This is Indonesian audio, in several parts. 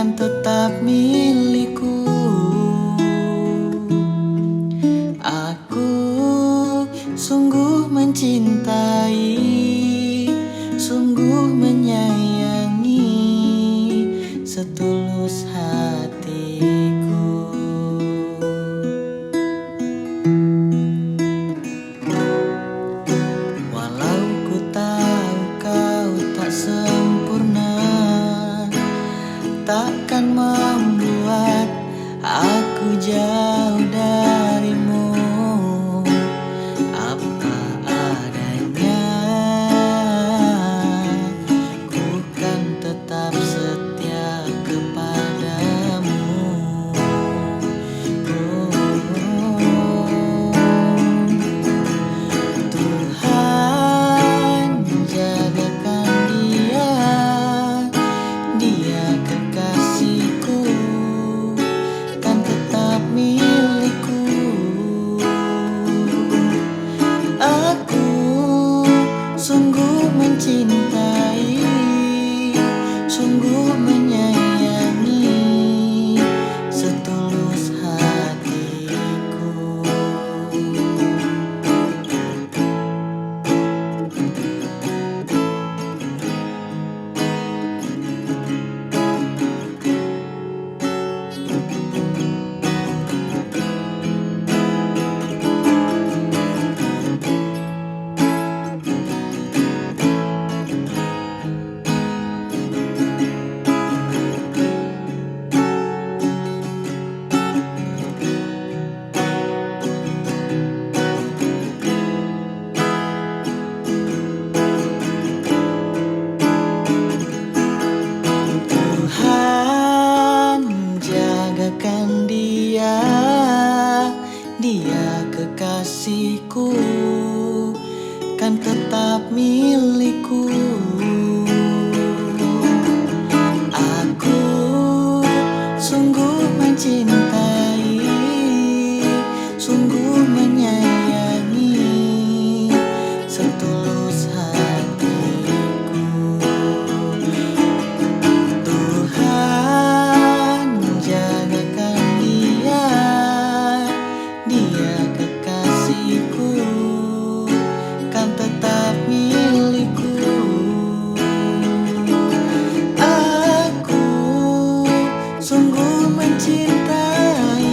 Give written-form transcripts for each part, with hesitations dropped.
kan tetap milikku. Aku sungguh mencintai, sungguh menyayangi, setulus hatiku. Walau ku tahu kau tak sempurna, takkan membuat aku jauh darimu. Apa adanya, ku kan tetap setia kepadamu. Tuhan jagakan dia, dia kekasihku, kan tetap milikku. Aku sungguh mencintai, sungguh menyayangi, setulus hatiku. Tuhan jagakan dia, dia kekasihku, kan tetap milikku. Aku sungguh mencintai, sungguh menyayangi, setulus hatiku. Tuhan jagakan dia, dia kekasihku, kan tetap milikku. Aku sungguh mencintai,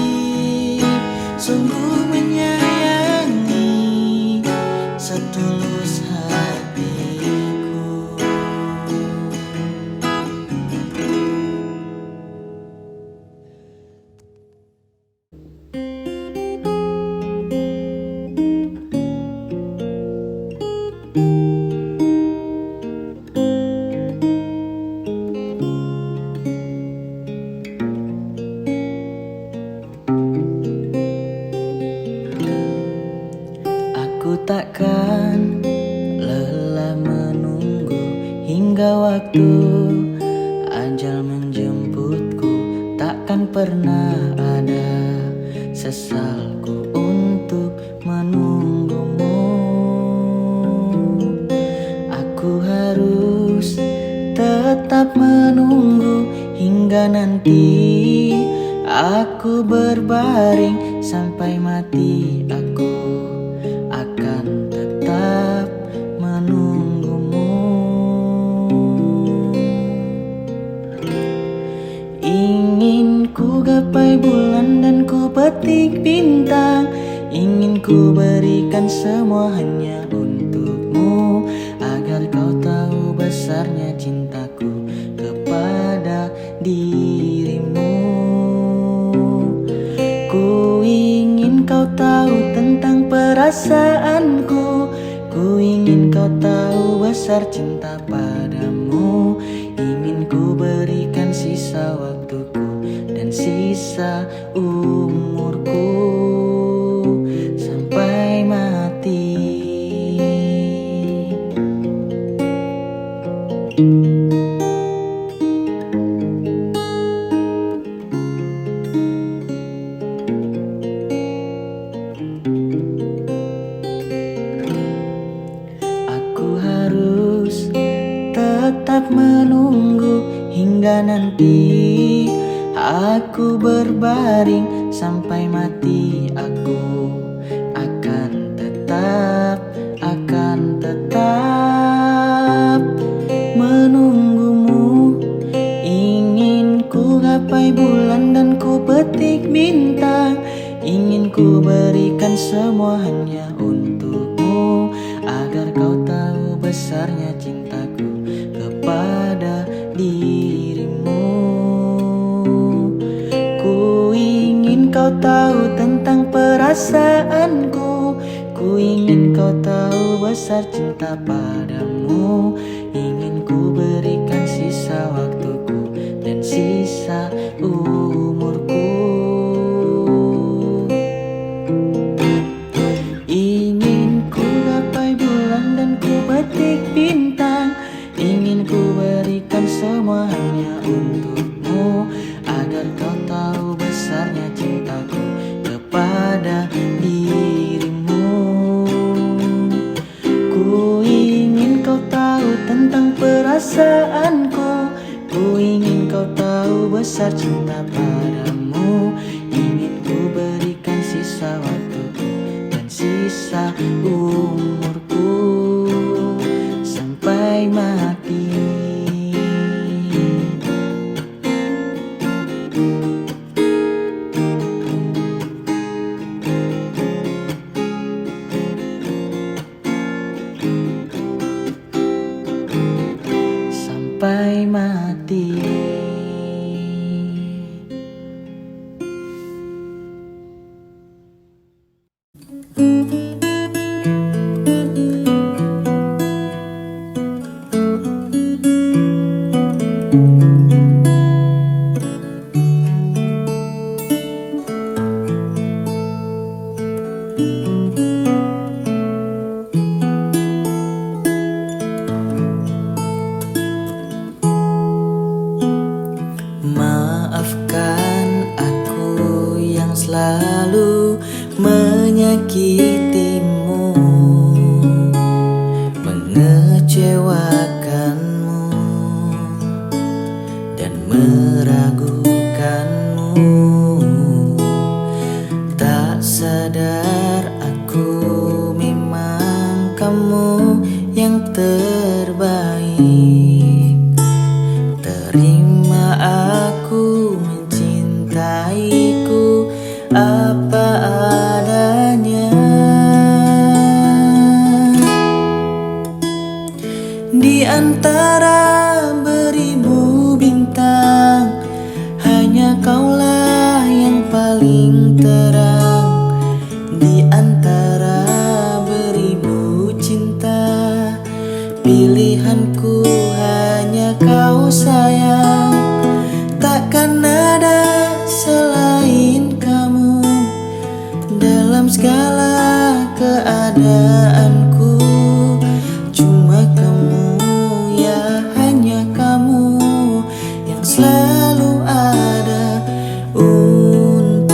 sungguh menyayangi, setulus hatiku. Aku takkan lelah menunggu hingga waktu ajal menjemputku. Takkan pernah ada sesalku untuk menunggumu. Aku harus tetap menunggu hingga nanti aku berbaring sampai mati. Aku akan tetap menunggumu. Ingin ku gapai bulan dan ku petik bintang, ingin ku berikan semua hanya untukmu, agar kau tahu besarnya cintaku kepada dirimu. Ku ingin kau tahu tentang perasaanku, ku ingin kau tahu besar cinta padamu. Ingin ku berikan sisa waktuku dan sisa umurku sampai mati. Aku harus tetap menunggu hingga nanti Aku berbaring sampai mati, aku akan tetap menunggumu. Ingin ku gapai bulan dan ku petik bintang, ingin ku berikan semua hanya untukmu, agar kau tahu besarnya cintaku kepada dirimu. Ku ingin kau tahu tentang perasaanku, ku ingin kau tahu besar cinta padamu. Ingin ku berikan sisa waktuku dan sisa umurku. Ingin ku gapai bulan dan ku petik bintang, ingin ku berikan semua hanya untukmu, agar kau tahu besarnya cintaku kepada dirimu. Ku ingin kau tahu tentang perasaanku, ku ingin kau tahu besar cinta padamu. Ingin ku berikan sisa waktuku dan sisa umurku sampai mati. Sampai mati. Maafkan aku yang selalu menyakitimu, mengecewakanmu dan meragukanmu. Tak sadar aku memang kamu yang terbaik. Terima aku mencintaiku apa adanya. Di antara beribu bintang, hanya kaulah yang paling terang. Di antara beribu cinta, pilihanku hanya kau sayang. Takkan ada selain kamu dalam segala keadaanku. Cuma kamu, ya hanya kamu yang selalu ada untukku.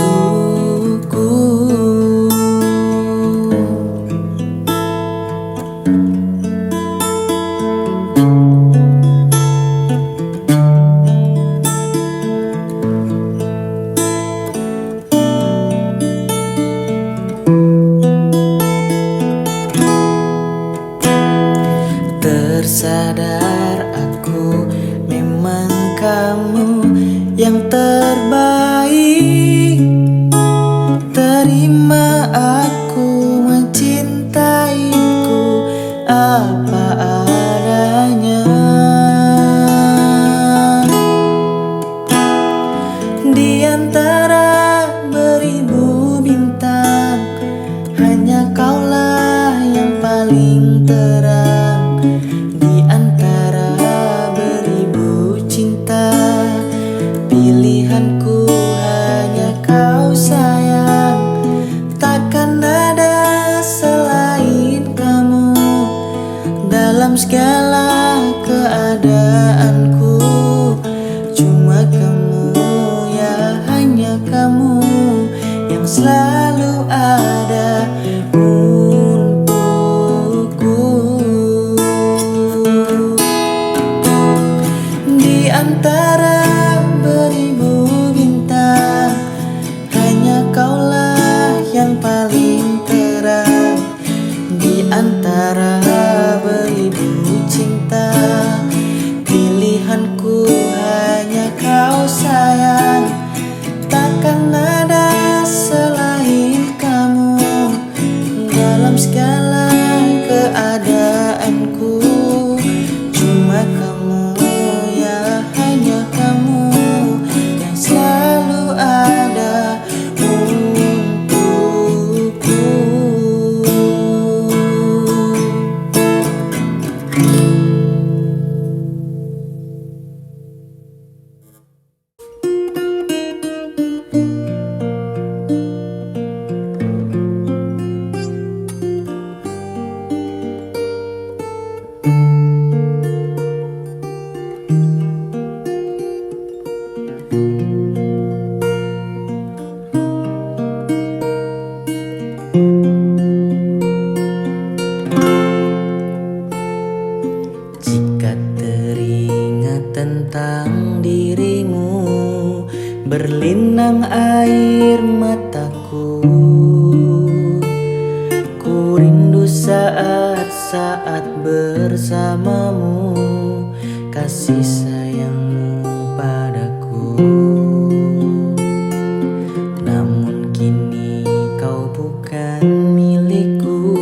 Tersadar aku memang kamu yang terbaik. Terima aku mencintaiku apa adanya. Di antara beribu bintang, hanya kaulah yang paling terang. Di antara beribu cinta, pilihanku hanya kau sayang. Takkan ada selain kamu dalam segala keadaanku. Cuma kamu, ya hanya kamu yang selalu ada untukku. Di antara beribu bintang, sayang, takkan ada selain kamu dalam segala keadaanku. Cuma kamu, ya hanya kamu yang selalu ada untukku. Jika teringat tentang dirimu, berlinang air mataku. Ku rindu saat-saat bersamamu, kasih sayangmu padaku. Namun kini kau bukan milikku,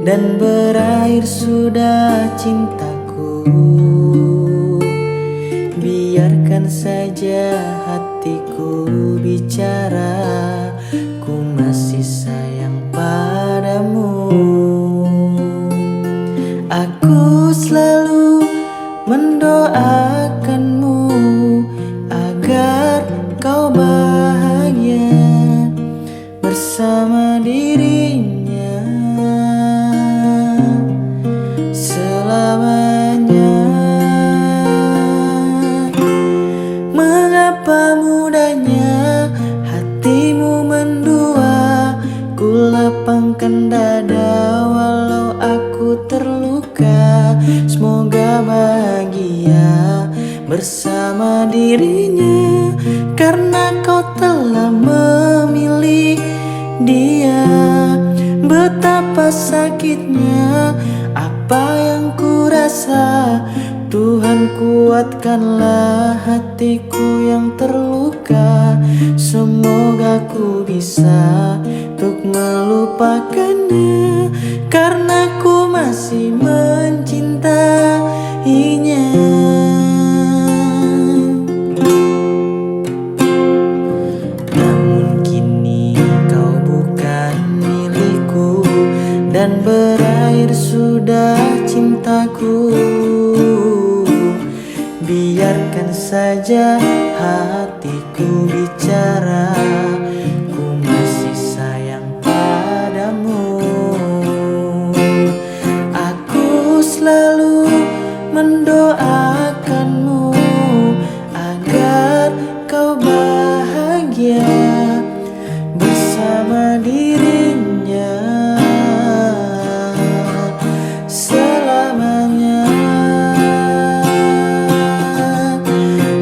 dan berakhir sudah cintaku. Biarkan saja hatiku bicara, ku masih sayang padamu. Aku selalu mendoakanmu agar kau bahagia bersama dirinya selamanya. Mengapa mudahnya hatimu mendua, ku lapangkan dada walau aku terluka. Semoga bahagia bersama dirinya, karena kau telah memilih dia. Betapa sakitnya apa yang ku rasa, Tuhan kuatkanlah hatiku yang terluka. Semoga ku bisa untuk melupakannya, karena ku masih mencintainya. Namun kini kau bukan milikku, dan berakhir sudah cintaku. Biarkan saja hatiku bicara, ku masih sayang padamu. Aku selalu mendoakanmu agar kau bahagia bersama dirinya selamanya.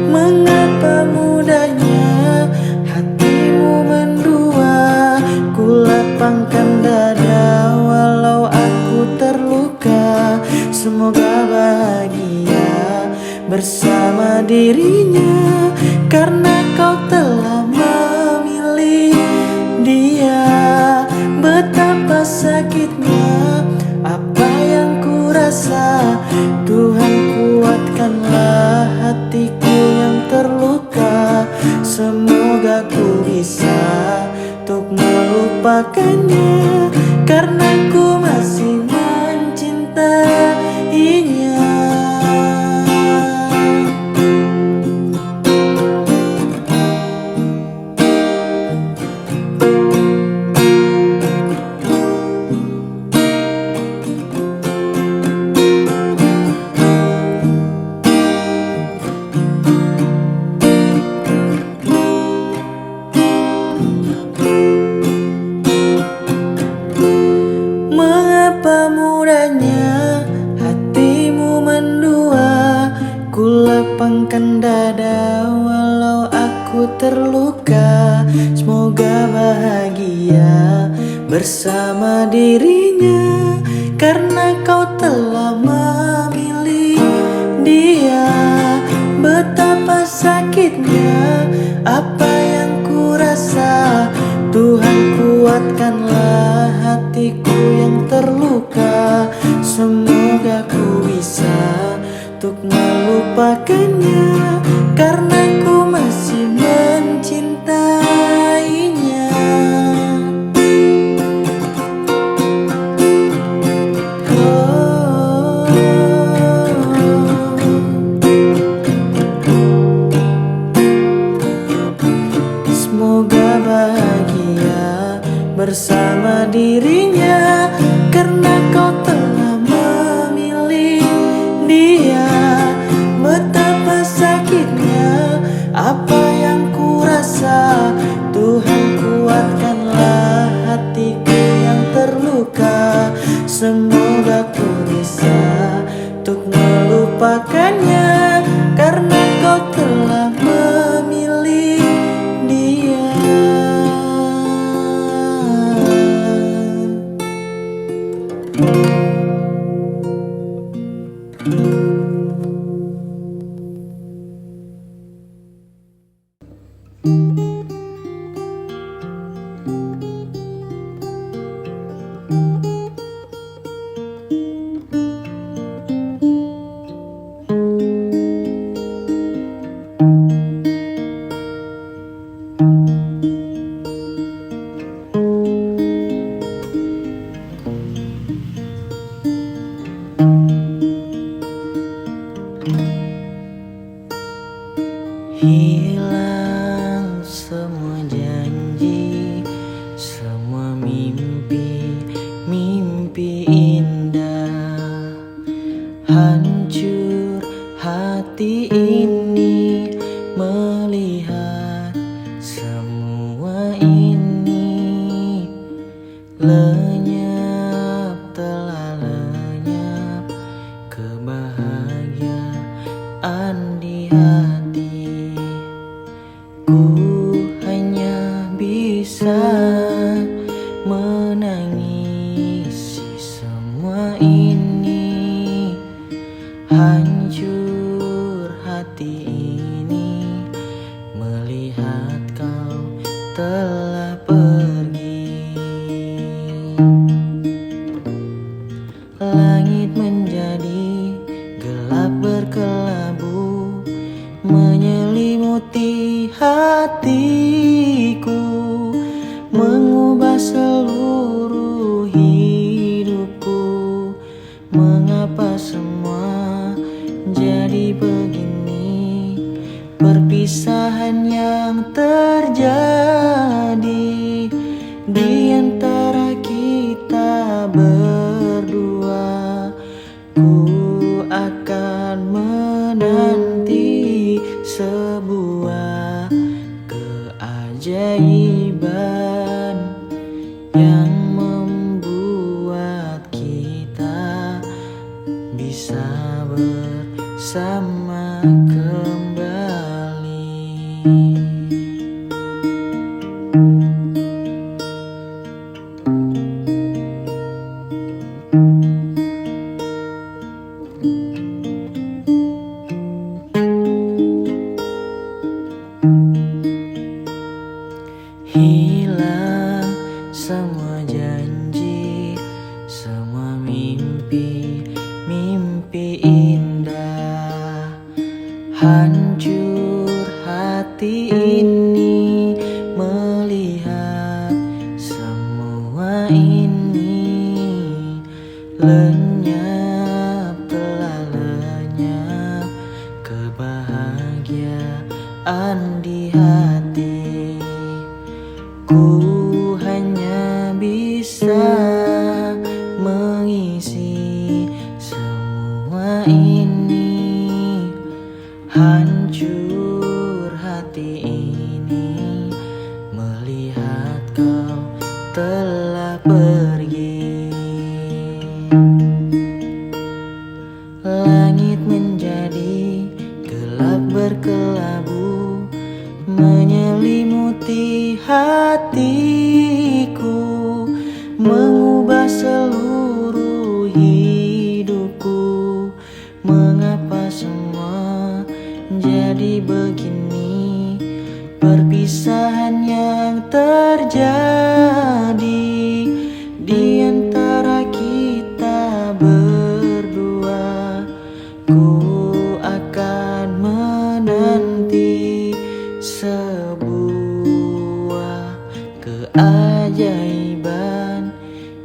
Mengapa mudahnya hatimu mendua, ku lapangkan dada walau aku terluka. Semoga bahagia bersama dirinya, karena kau telah memilih dia. Betapa sakitnya apa yang ku rasa, Tuhan kuatkanlah hatiku yang terluka. Semoga ku bisa untuk melupakannya, karena ku masih mencintainya. Mengapa mudahnya hatimu mendua, ku lapangkan dada walau aku terluka. Semoga bahagia bersama dirinya, karena kau telah memilih dia. Betapa sakitnya apa yang ku rasa. Tuhan kuatkanlah hatiku yang terluka. Semoga ku bisa untuk melupakannya, karena ku masih mencintainya. Semoga bahagia bersama dirinya, karena kau telah memilih dia. Betapa sakitnya apa yang ku rasa. Tuhan kuatkanlah hatiku yang terluka. Semoga ku bisa untuk melupakannya, karena kau telah memilih dia. Hilang semua janji, semua mimpi, mimpi indah. Hancur hati ini melihat semua ini. Lenyap, telah lenyap kebahagiaan di hati. Ku hanya bisa menangisi semua ini. Hancur hati ini melihat kau telah pergi. Langit menjadi gelap berkelabu, menyelimuti hatiku, mengubah seluruh hidupku. Mengapa semua jadi begini? Perpisahan yang terjadi di antara kita berdua. Ku akan menanti sebuah keajaiban yang membuat kita bisa bersama kembali. Hilang semua janji, semua mimpi, mimpi indah. Hancur hati ini melihat semua ini. Lenyap, telah lenyap kebahagiaan di hati. Ku hanya bisa mengisi semua ini. Hancur hati ini melihat kau telah pergi. Langit menjadi gelap berkelabu, menyelimuti hatiku, mengubah seluruh hidupku. Mengapa semua jadi begini? perpisahan yang terjadi di antara kita berdua. Ku akan menanti sebuah keajaiban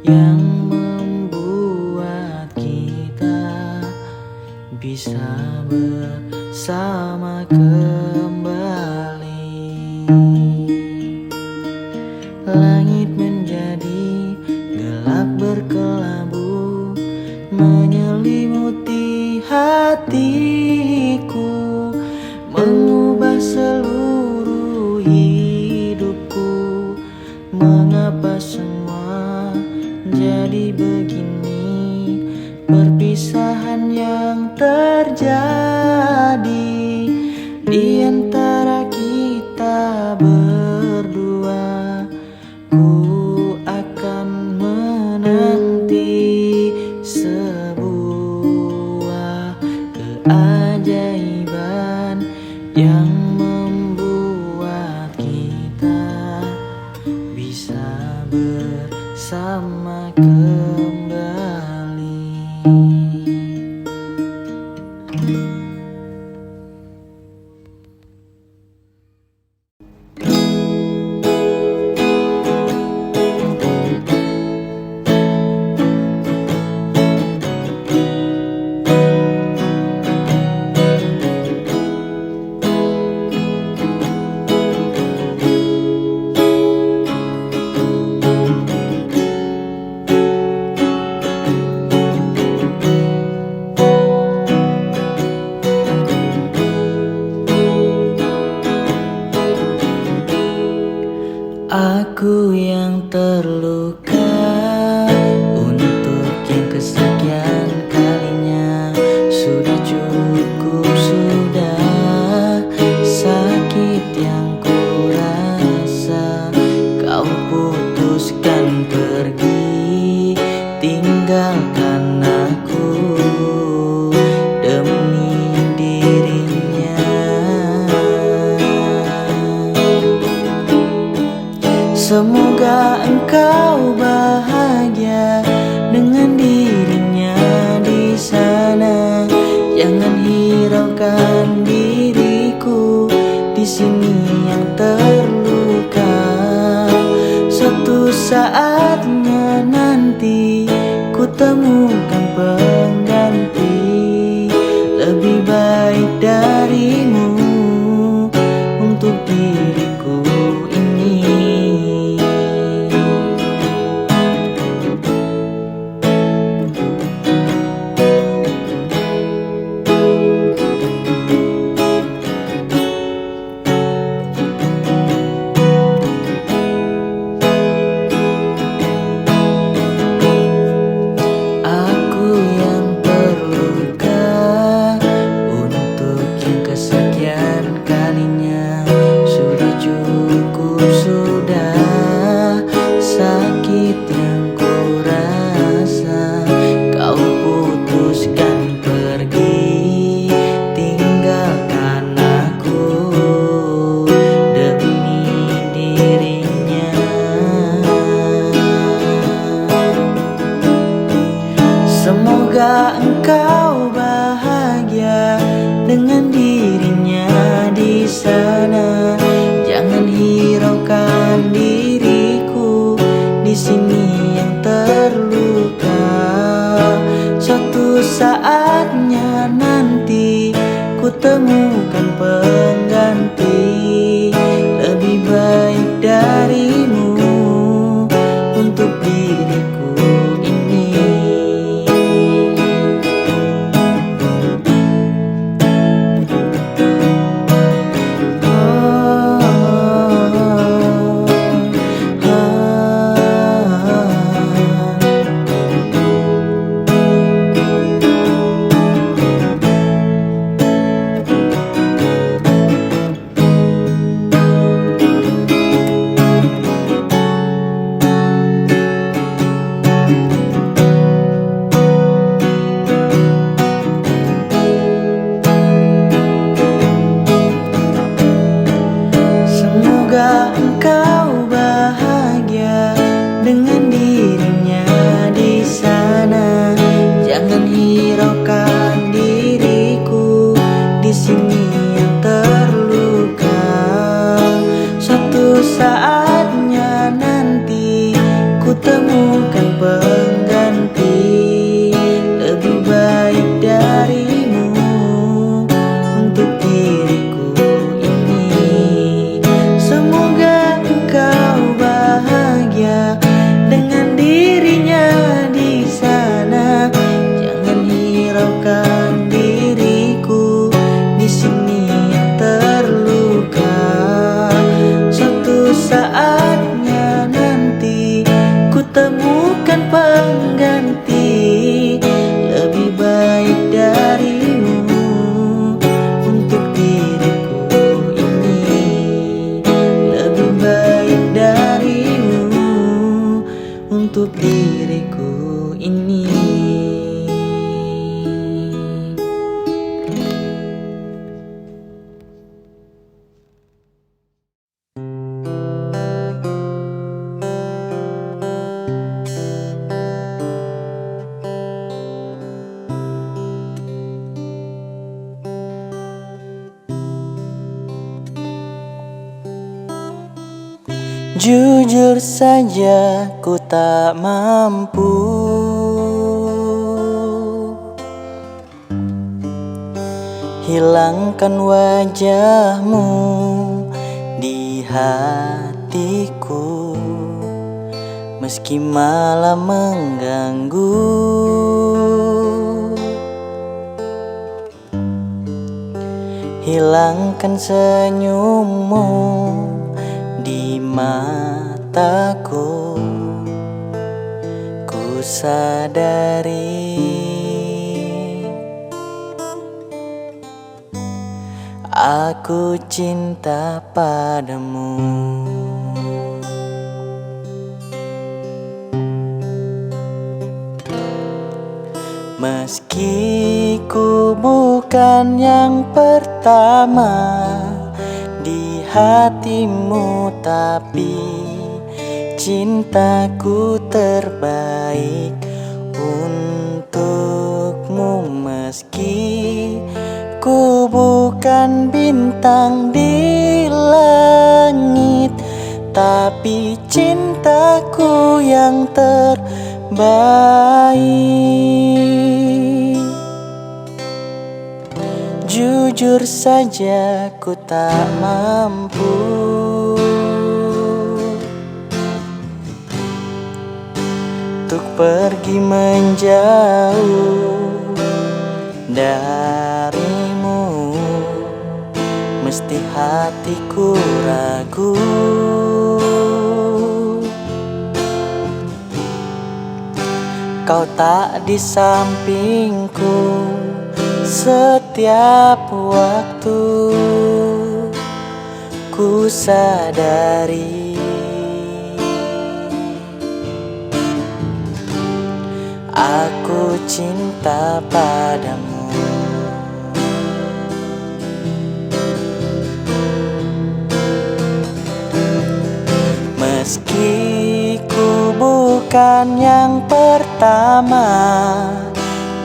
yang membuat kita bisa bersama kembali. Langit menjadi gelap berkelabu, menyelimuti hatiku, mengubah seluruh hidupku. Mengapa semua jadi begini? Perpisahan yang terjadi di antara kita berdua. Ku akan menanti sebuah keajaiban yang membuat kita bisa bersama kembali. Aku yang terluka untuk yang kesekian kalinya. Sudah cukup, sudah sakit yang ku rasa. Kau putuskan pergi, tinggalkan aku demi dirinya. Semoga engkau bahagia dengan dirinya di sana. Jangan hiraukan diriku di sini yang terluka. Suatu saatnya nanti ku temukan pengganti lebih baik darimu untuk diriku ini. Semoga engkau bahagia dengan dirinya di sana. Jangan hiraukan diriku di sini yang terluka. Suatu saatnya nanti ku temukan pengganti lebih baik darimu untuk diriku ini. Semoga engkau bahagia dengan dirinya di sana. Jangan hiraukan diriku di sini yang terluka. Suatu saatnya nanti ku temukan pengganti lebih baik darimu untuk diriku ini. Semoga engkau bahagia dengan dirinya di sana. Jangan hiraukan diriku di sini yang terluka. Suatu saatnya nanti ku temukan pengganti lebih baik darimu untuk diriku ini. Lebih baik darimu untuk diriku ini. Jujur saja ku tak mampu hilangkan wajahmu di hatiku, meski malah mengganggu. Hilangkan senyummu di mataku, ku sadari aku cinta padamu. Meski ku bukan yang pertama di hatimu, tapi cintaku terbaik untukmu. Meski ku bukan bintang di langit, tapi cintaku yang terbaik. Jujur saja ku tak mampu untuk pergi menjauh darimu. Mesti hatiku ragu, kau tak di sampingku setiap waktu. Ku sadari aku cinta padamu. Meski ku bukan yang pertama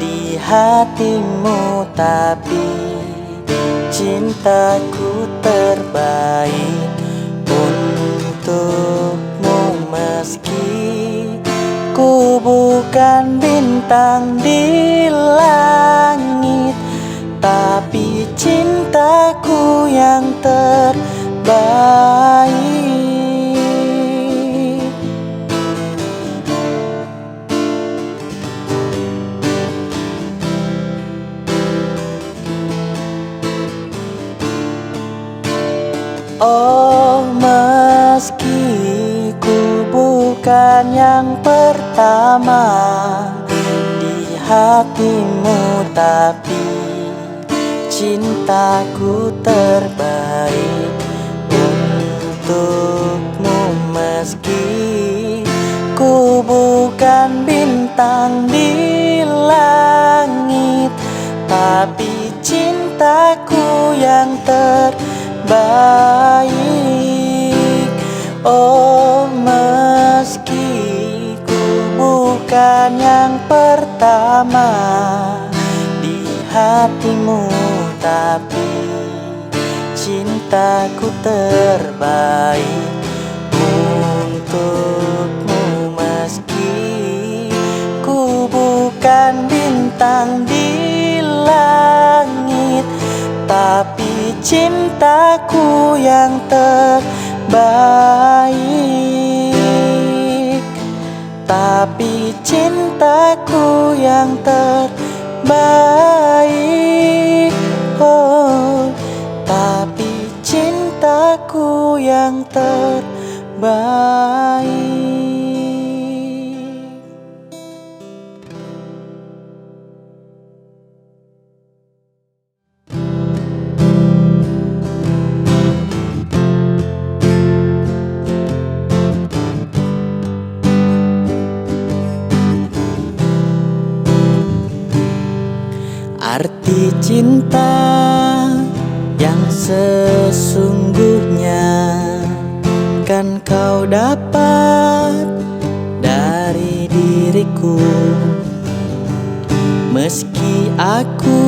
di hatimu, tapi cintaku terbaik untukmu. Meski ku bukan bintang di langit, tapi cintaku yang terbaik. Oh, meski ku bukan yang pertama di hatimu, tapi cintaku terbaik untukmu. Meski ku bukan bintang di langit, tapi cintaku yang terbaik. hatimu, tapi cintaku terbaik untukmu. Meski ku bukan bintang di langit, tapi cintaku yang terbaik. Tapi cintaku yang terbaik. Oh, tapi cintaku yang terbaik. Arti cinta yang sesungguhnya kan kau dapat dari diriku. Meski aku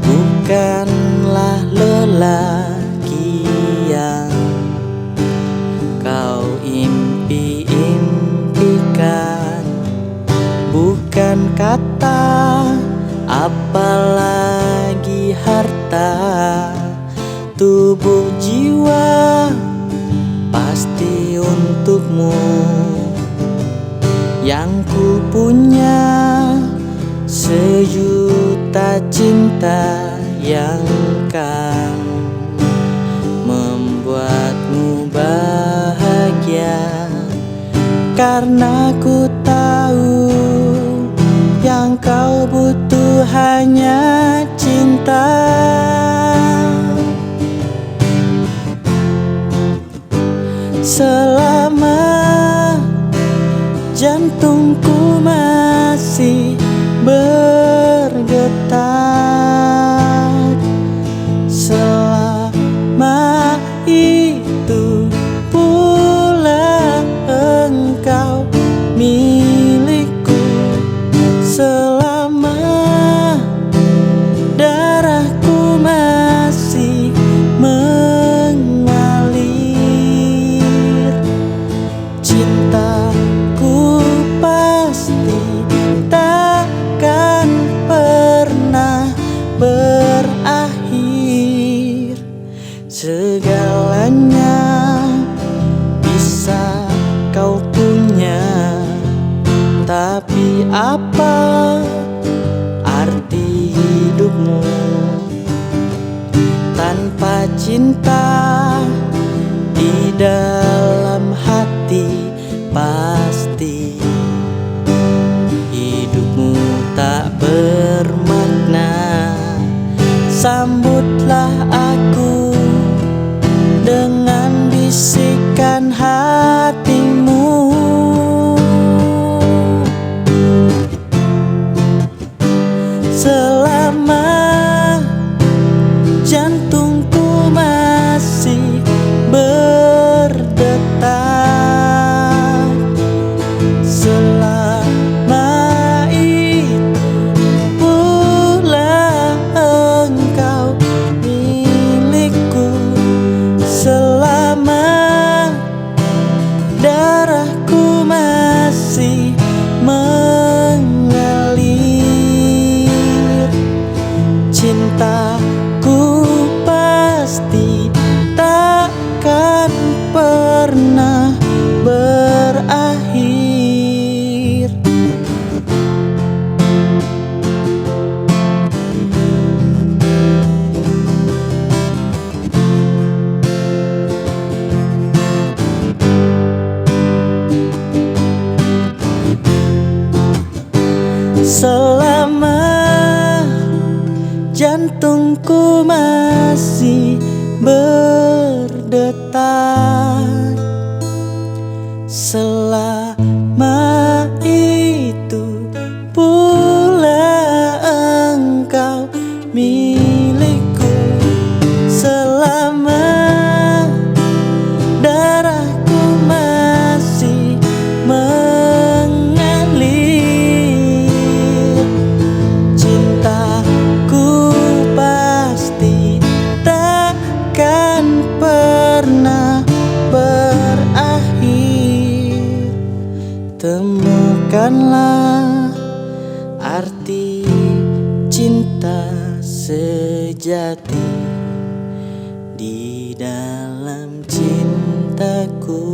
bukanlah lelaki yang kau impi-impikan, bukan kata apalagi harta, tubuh jiwa pasti untukmu. Yang ku punya sejuta cinta yang kan membuatmu bahagia, karena ku tahu yang kau butuh hanya cinta. Selama jantungku masih bergetar, selama itu pula engkau milikku. Selama darahku masih mengalir, cintaku pasti takkan pernah berakhir. Segalanya bisa kau punya, tapi apa arti hidupmu tanpa cinta di dalam hati? Pasti hidupmu tak bermakna. Sambutlah aku dengan bisikan hatimu. Selama jantungku masih berdetak, selama itu pula engkau milikku. Selama darahku masih mengalir, cintaku pasti takkan pernah berakhir. Selama jantungku masih berdetak, selama itu pula engkau milikku. Selama darahku masih mengalir, cinta Temukanlah arti cinta sejati di dalam cintaku.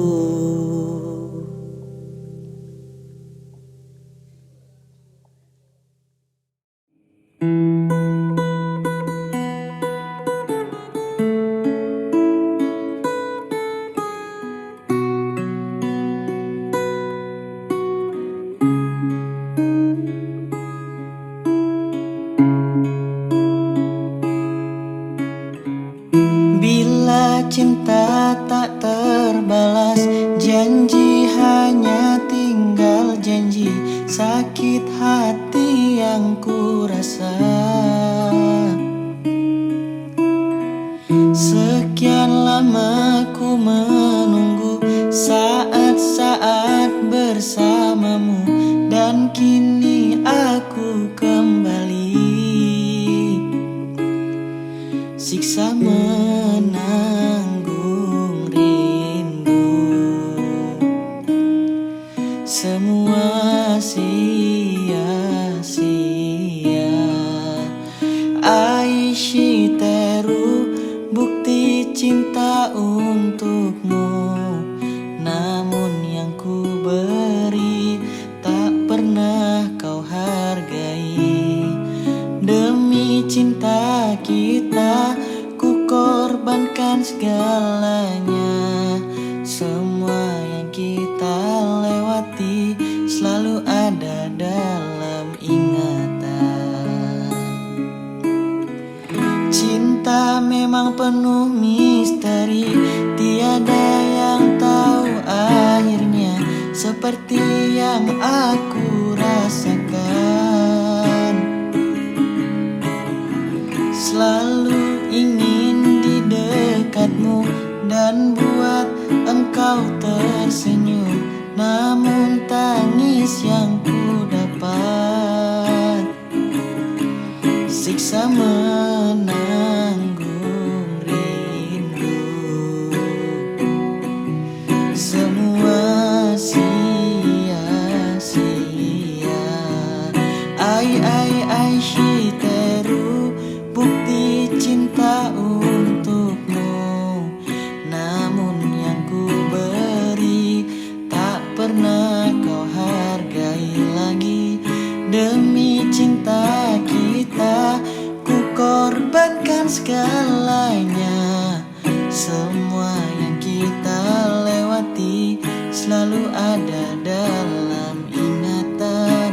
Bila cinta tak terbalas, janji hanya tinggal janji. Sakit hati yang ku rasa. Sekian lama ku menunggu saat-saat bersamamu, dan kini aku kembali. Siksa menanggung rindu, semua sia-sia. Aishiteru, bukti cinta untukmu. Namun yang ku beri tak pernah kau hargai. Demi cinta kita ku korbankan segalanya. Semua yang kita lewati selalu ada dalam ingatan. Cinta memang penuh misteri, tiada yang tahu akhirnya. Seperti yang aku rasakan, selalu ingin di dekatmu dan buat engkau tersenyum. Namun tangis yang ku dapat, siksa menanggung rindu, semua sia-sia. Ai shiteru, bukti cinta untukmu. Namun yang ku beri tak pernah kau hargai lagi. Demi cinta kita ku korbankan segalanya. Semua yang kita lewati selalu ada dalam ingatan.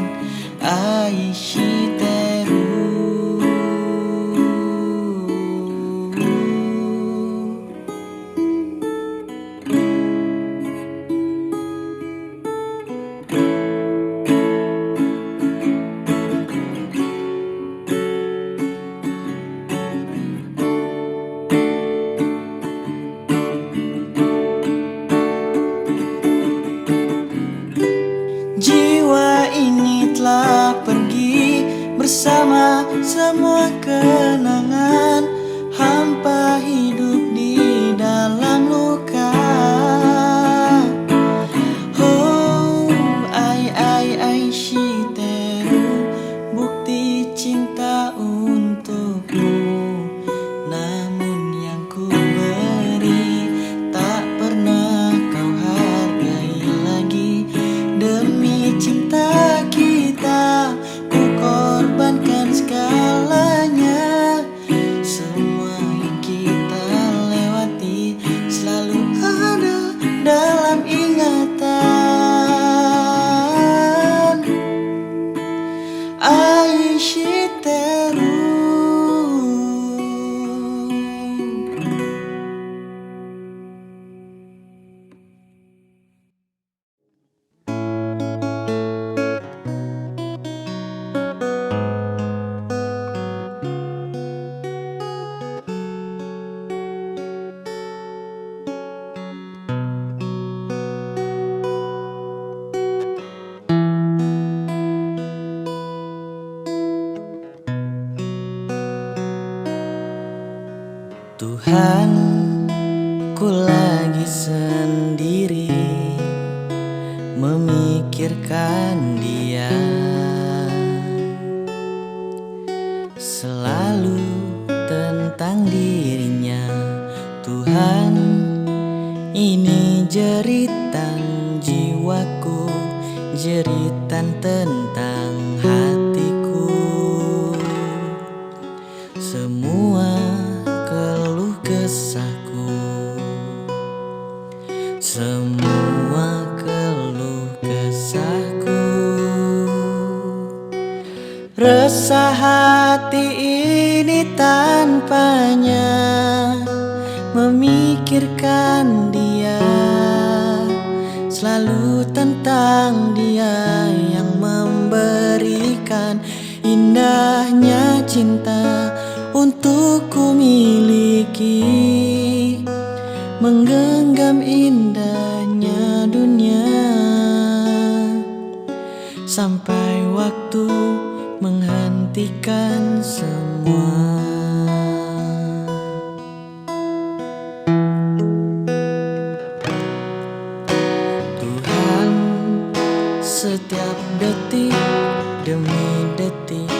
Aishiteru. Jiwa ini telah pergi bersama semua kenangan, hampa hidup di dalam luka. Oh, ai shiteru, bukti cinta untukmu. Namun yang ku beri tak pernah kau hargai lagi. Demi cinta kita ku korbankan segalanya. Semua yang kita lewati selalu ada dalam ingatan. Aishiteru. Tuhan, ku lagi sendiri, memikir merindukan dia, selalu tentang dirinya. Tuhan, ini jeritan jiwaku, jeritan tentang hatiku. Semua keluh kesahku, semua keluh kesahku. Resah hati ini tanpanya, memikirkan dia, selalu tentang dia yang memberikan indahnya cinta untuk ku miliki, menggenggam indahnya dunia, sampai waktu menghentikan semua. Tuhan, setiap detik demi detik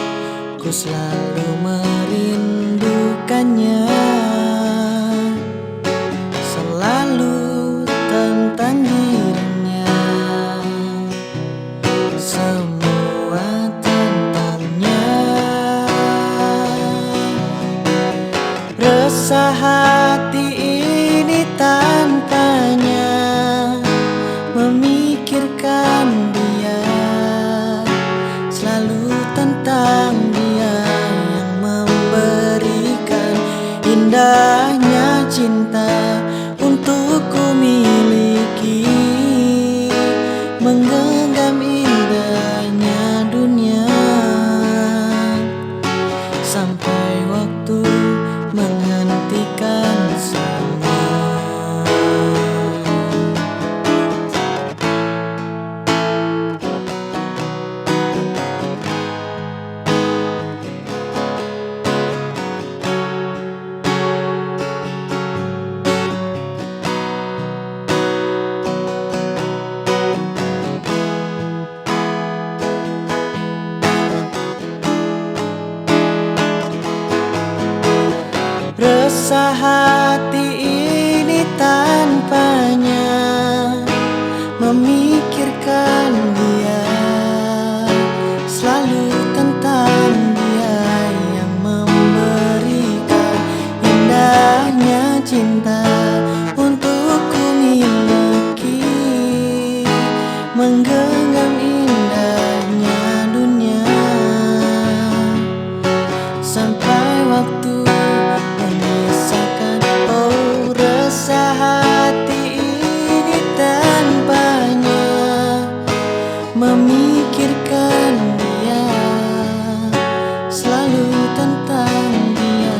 ku selalu merindukannya, selalu tentang dirinya, semua tentangnya. Resah hati ini tanpanya, memikirkan dia, selalu tentang dia yang memberikan indahnya cinta untuk ku miliki, menggenggam indahnya dunia, sampai waktu menghentikan semua. Resah hati ini tanpanya, memikirkan dia, selalu tentang dia yang memberikan indahnya cinta untuk ku miliki, menggenggam indahnya dunia, sampai waktu memisahkan. Oh, resah hati ini tanpanya, memikirkan dia, selalu tentang dia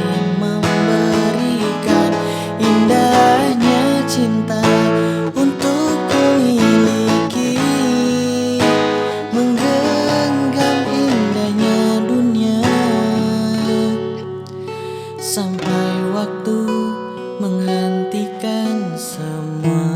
yang memberikan indahnya cinta untuk ku miliki, menggenggam indahnya dunia, sampai waktu menghentikan semua.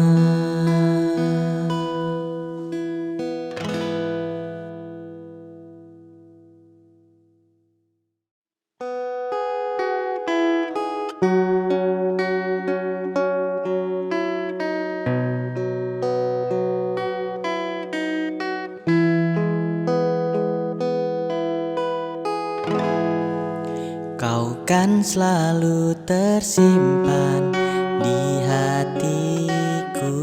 Kau kan selalu tersimpan di hatiku,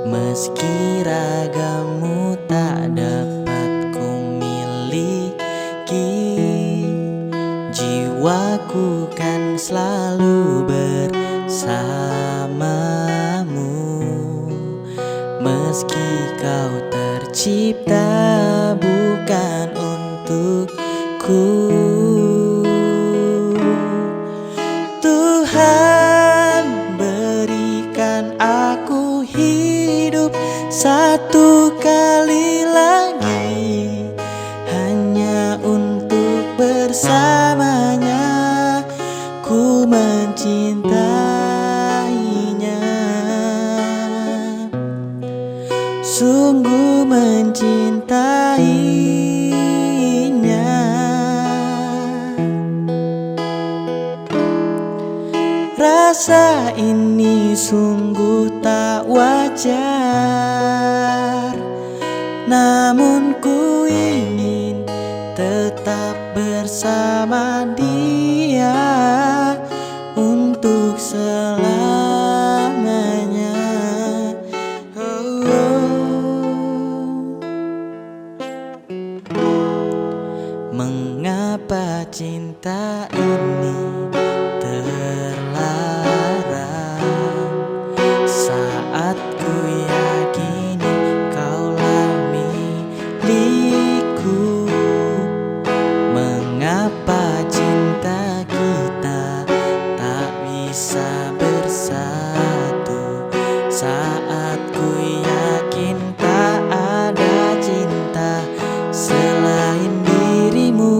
meski ragammu tak dapat ku miliki. Jiwaku kan selalu bersamamu, meski kau tercipta bukan untukku. Tuhan, berikan aku hidup satu kali lagi, hanya untuk bersamanya ku mencintainya. Sungguh ini sungguh tak wajar, namun ku ingin tetap bersama dia untuk selamanya. Oh, oh. Mengapa cinta ini terlarang saat ku yakini kaulah milikku? Mengapa cinta kita tak bisa bersatu saat ku yakin tak ada cinta selain dirimu?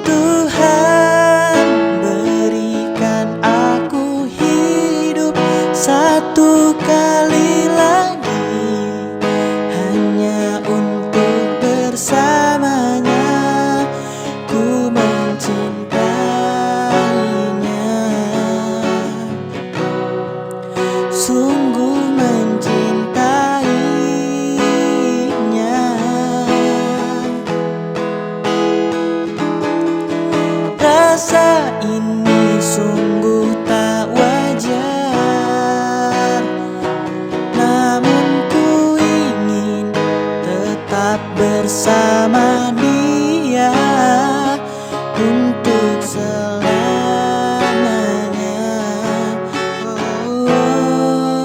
Tuhan berikan aku hidup satu kali lagi, hanya untuk bersamanya. Ku mencintainya, sungguh mencintainya. Rasa ini sungguh tak wajar, namun ku ingin tetap bersama dia untuk selamanya. Oh, oh.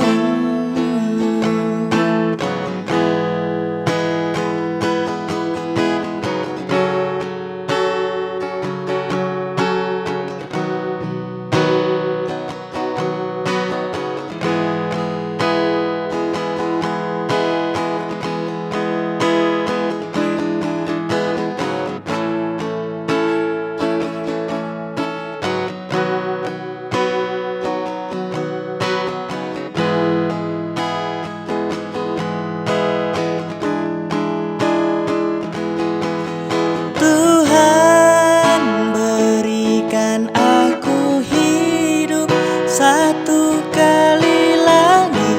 Tuhan berikan aku hidup satu kali lagi,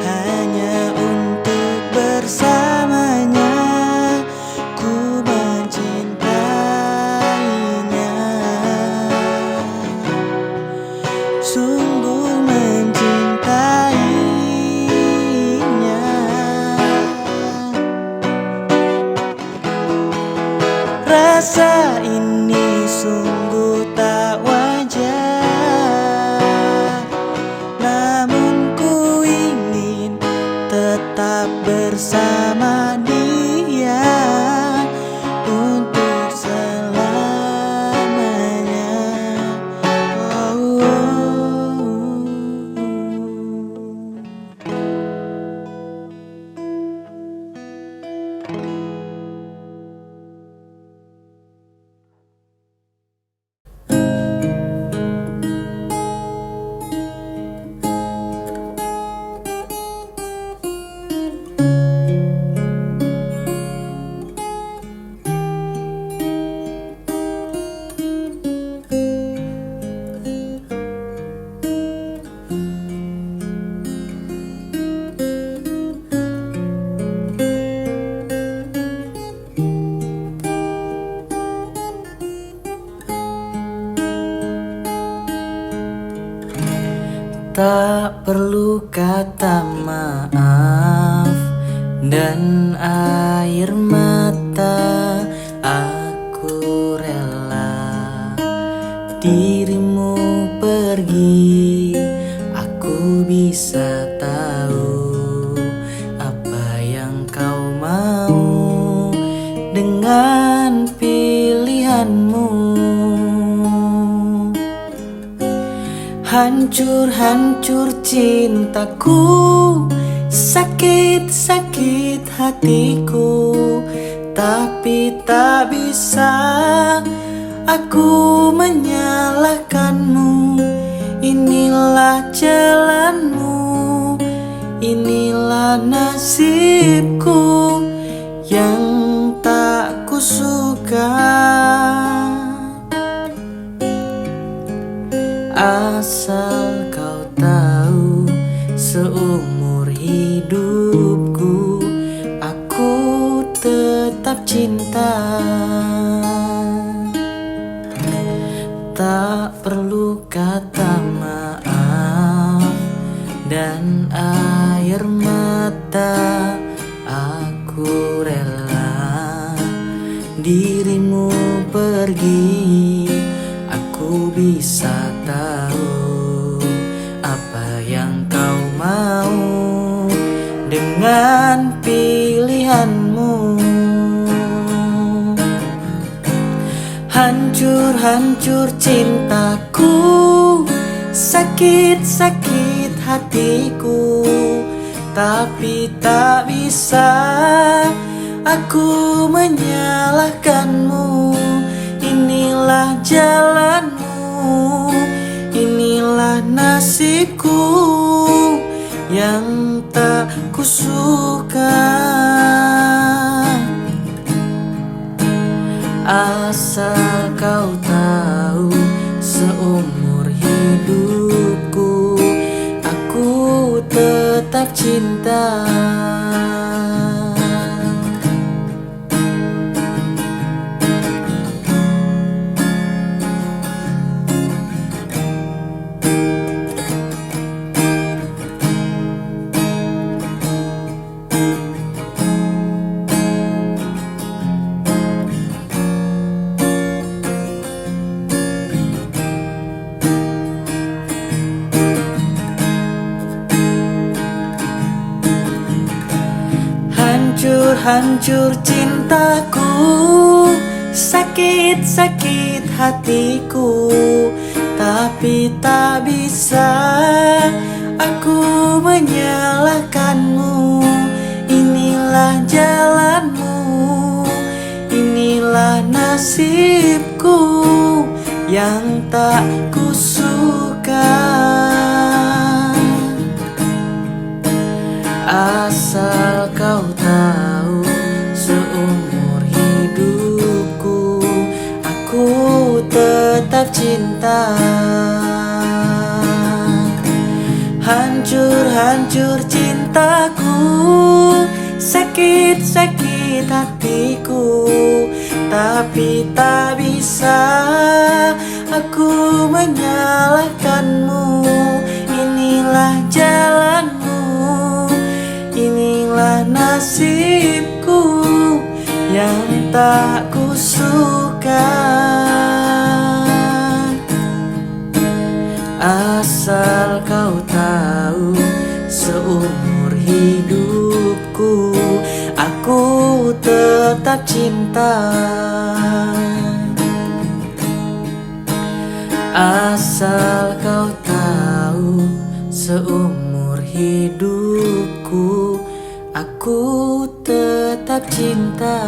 hanya untuk bersamanya. Ku mencintainya, sungguh mencintainya. Rasa ini sungguh tak wajar, namun ku ingin tetap bersama dia untuk selamanya. Oh, oh. Tak perlu kata maaf dan air mata, aku rela dirimu pergi. Aku bisa tahu apa yang kau mau dengan pilihanmu. Hancur-hancur cintaku, sakit-sakit hatiku, tapi tak bisa aku menyalahkanmu. Inilah jalanmu, inilah nasibku yang tak kusuka. Asal kau tahu, seumur hidupku aku tetap cinta. Tak perlu kata maaf dan air mata, aku rela dirimu pergi. Aku bisa tahu apa yang kau mau dengan pilihanmu. Hancur-hancur cintaku, sakit-sakit hatiku, tapi tak bisa aku menyalahkanmu. Inilah jalanmu, inilah nasibku yang tak kusuka. Asal kau tahu, seumur hidupku aku tetap cinta. Hancur-hancur cintaku, sakit-sakit hatiku, tapi tak bisa aku menyalahkanmu. Inilah jalanmu, inilah nasibku yang tak kusuka. Asal kau tahu, seumur hidupku aku tetap cinta. Hancur-hancur cintaku, sakit-sakit hatiku, tapi tak bisa aku menyalahkanmu. Inilah jalanmu, inilah nasibku yang tak kusuka. Asal kau tahu, seumur hidupku aku tetap cinta. Asal kau tahu, seumur hidupku aku tetap cinta.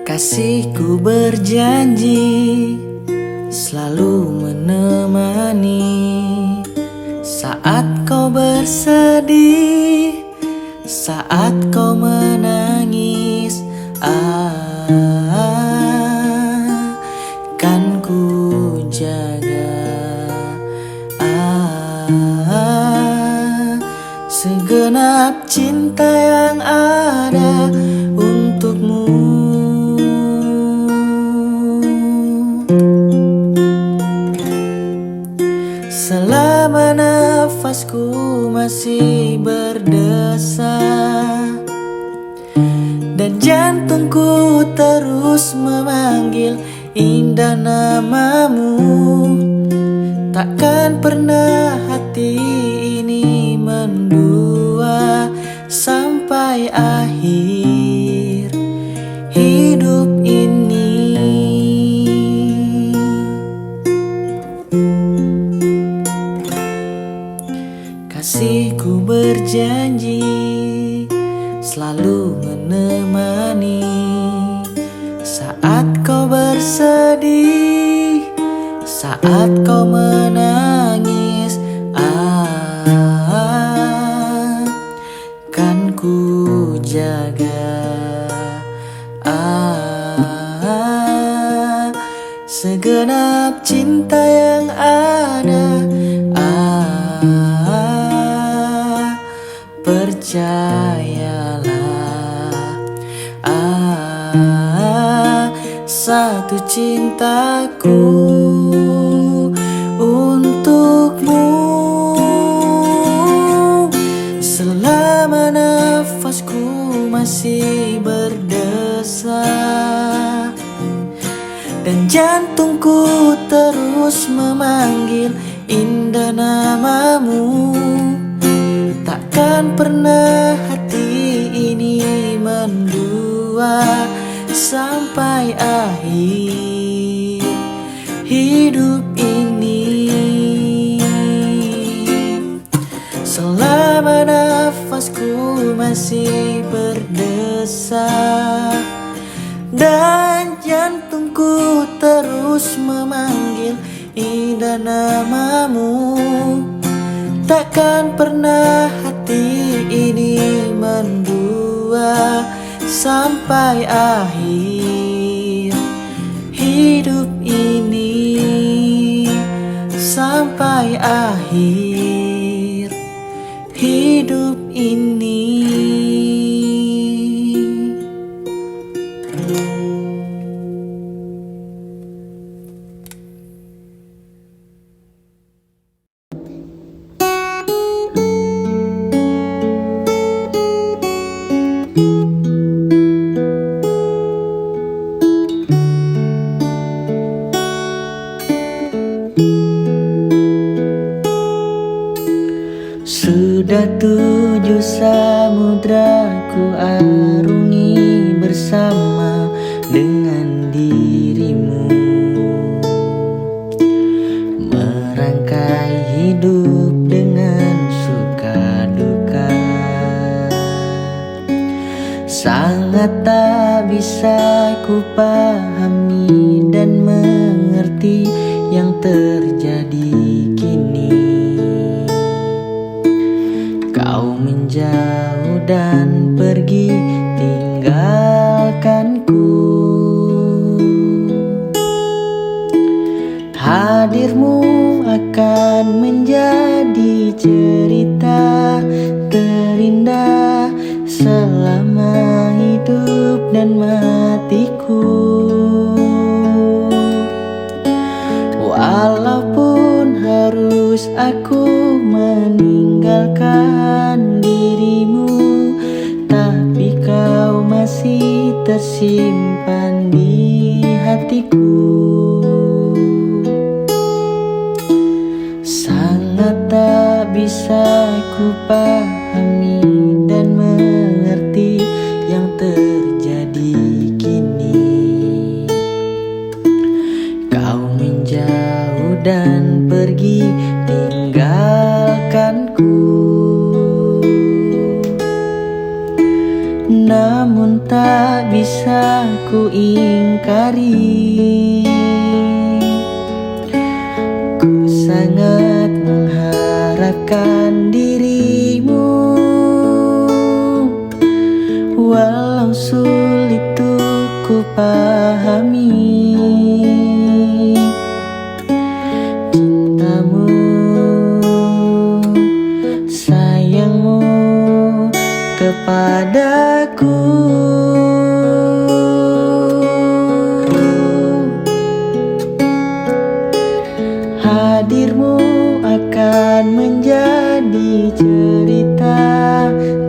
Kasihku berjanji selalu menemani saat kau bersedih, saat kau menangis. Kan ku jaga segenap cinta yang ada untukmu. Selama nafasku masih berdesa dan jantungku terus memanggil indah namamu, takkan pernah hati ini mendua sampai akhir hidup ini. Kasihku berjanji selalu menemani saat kau bersedih, saat kau menangis. Kan ku jaga segenap cinta yang ada. Percayalah, satu cintaku untukmu. Selama nafasku masih berdesak dan jantungku terus memanggil indah namamu, takkan pernah hati ini mendua sampai akhir hidup ini. Selama nafasku masih berdesak dan jantungku terus memanggil indah namamu, takkan pernah hati ini mendua sampai akhir hidup ini, sampai akhir hidup ini. Sudah 7 samudra ku arungi bersama dengan dirimu, merangkai hidup dengan suka duka. Sangat tak bisa ku pahami dan mengerti yang terjadi kini. Kau menjauh dan pergi tinggalkanku. Hadirmu akan menjadi cerita terindah selama hidup dan matiku. Walaupun harus aku meninggalkan dirimu, tapi kau masih tersimpan di hatiku. Sangat tak bisa ku pahami dan mengerti yang terjadi kini. Kau menjauh dan pergi tinggalkanku. Namun tak bisa ku ingkari, ku sangat mengharapkan dirimu. Walau sulit untuk ku pahami cintamu, sayangmu kepadaku. Hadirmu akan menjadi cerita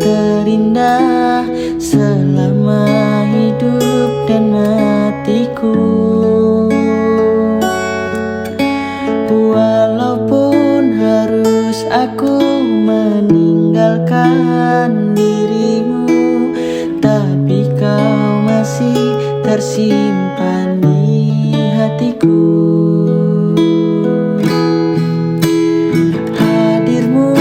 terindah selama hidup dan matiku. Walaupun harus aku meninggalkan dirimu, tapi kau masih tersimpan di hatiku. Hadirmu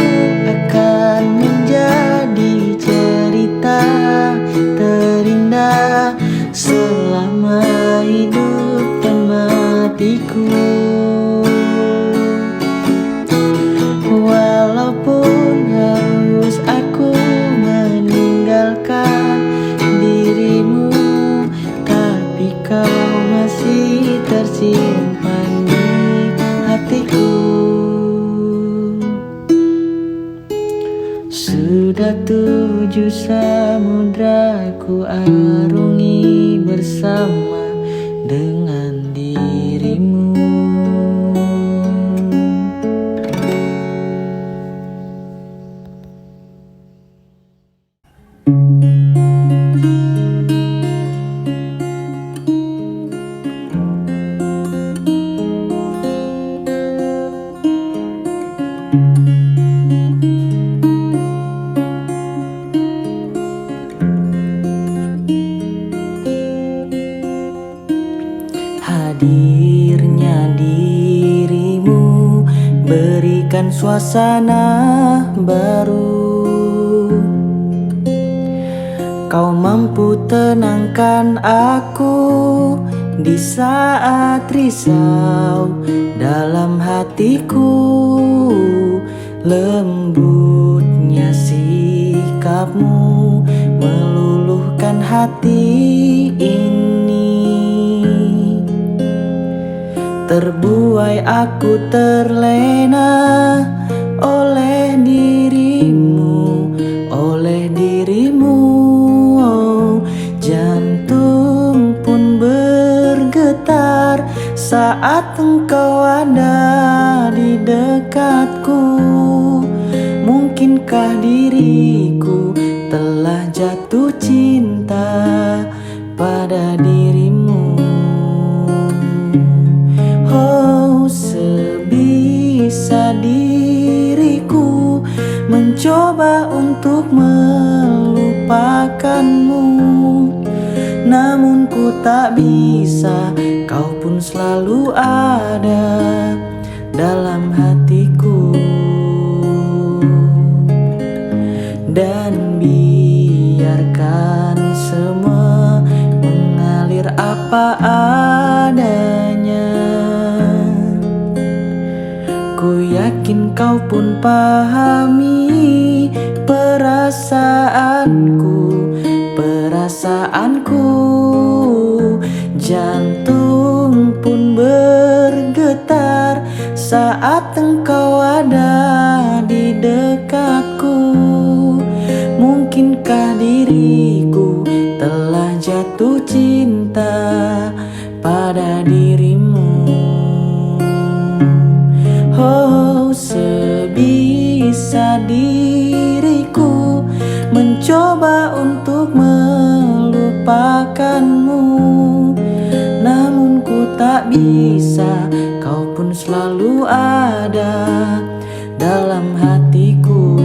Sudah 7 samudra ku arungi bersama dengan dirimu. Hadirnya dirimu berikan suasana baru. Kau mampu tenangkan aku di saat risau dalam hatiku. Lembutnya sikapmu meluluhkan hati ini. Terbuai aku terlena oleh dirimu, oleh dirimu. Oh, jantung pun bergetar saat engkau ada di dekatku. Mungkinkah diriku telah jatuh cinta pada dirimu? Oh, sebisa diriku mencoba untuk melupakanmu, namun ku tak bisa, kau pun selalu ada dalam hatiku. Dan biarkan semua mengalir apa adanya. Ku yakin kau pun pahami perasaanku, perasaanku. Jantung pun bergetar saat engkau ada di dekatku. Mungkinkah diriku telah jatuh cinta pada dirimu? Oh, sebisa diriku mencoba untuk melupakanmu, namun ku tak bisa, kau pun selalu ada dalam hatiku.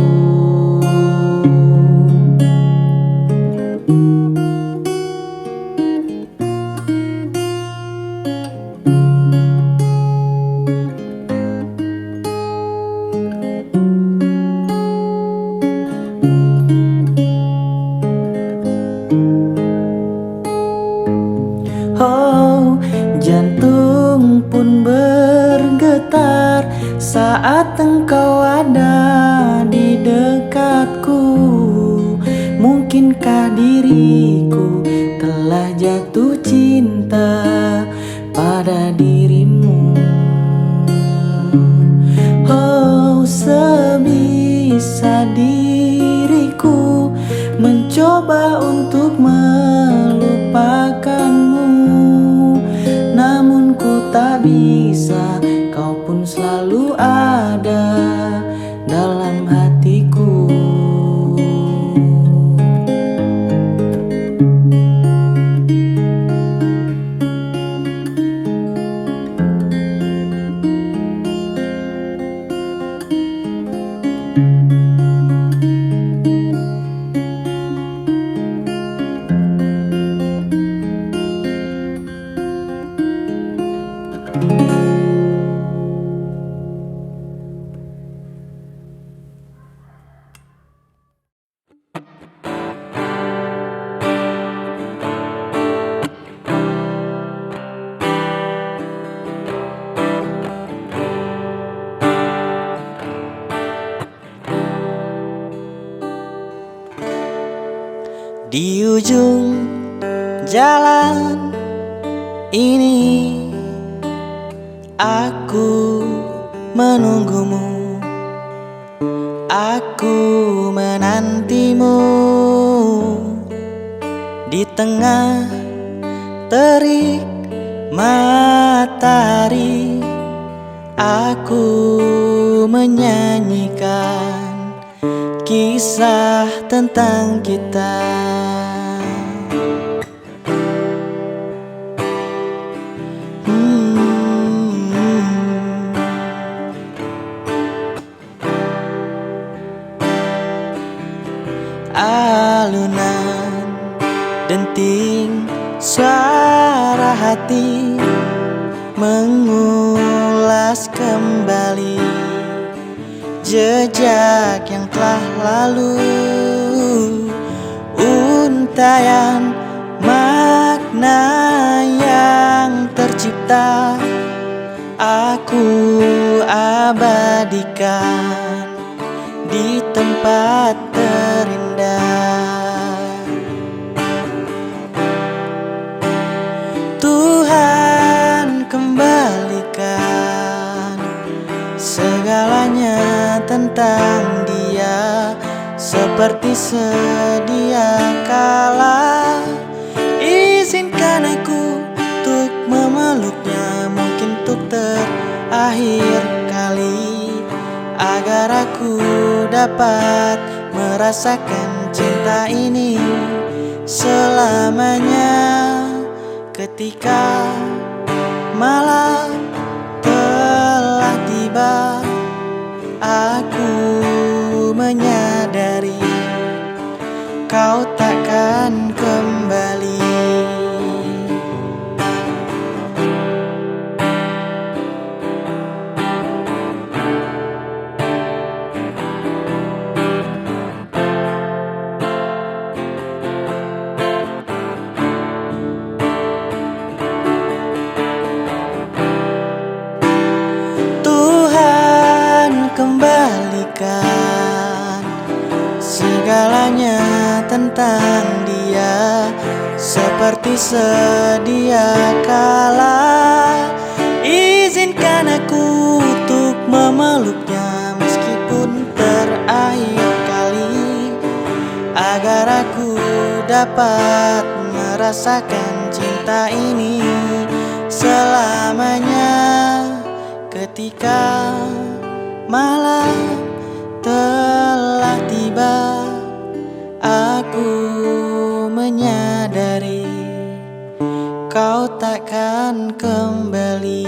Oh, jantung pun bergetar saat engkau ada di dekatku. Mungkinkah diriku telah jatuh cinta pada dirimu? Oh, sebisa diriku mencoba untuk melupakanmu, namun ku tak bisa, kau pun selalu ada dalam hatiku. Di ujung jalan ini aku menunggumu. Aku menantimu di tengah terik matahari. Aku menyanyikan kisah tentang kita. Alunan denting suara hati mengulas kembali jejak yang telah lalu, untayan makna yang tercipta. Aku abadikan di tempat terindah. Tuhan, kembalikan segalanya tentang Dia seperti sedia kala. Izinkan aku untuk memeluknya, mungkin untuk terakhir kali, agar aku dapat merasakan cinta ini selamanya. Ketika malam telah tiba, aku menyadari kau takkan kembali. Kembalikan segalanya tentang Dia seperti sedia kala. Izinkan aku untuk memeluknya, meskipun terakhir kali, agar aku dapat merasakan cinta ini selamanya. Ketika malam telah tiba, aku menyadari kau takkan kembali.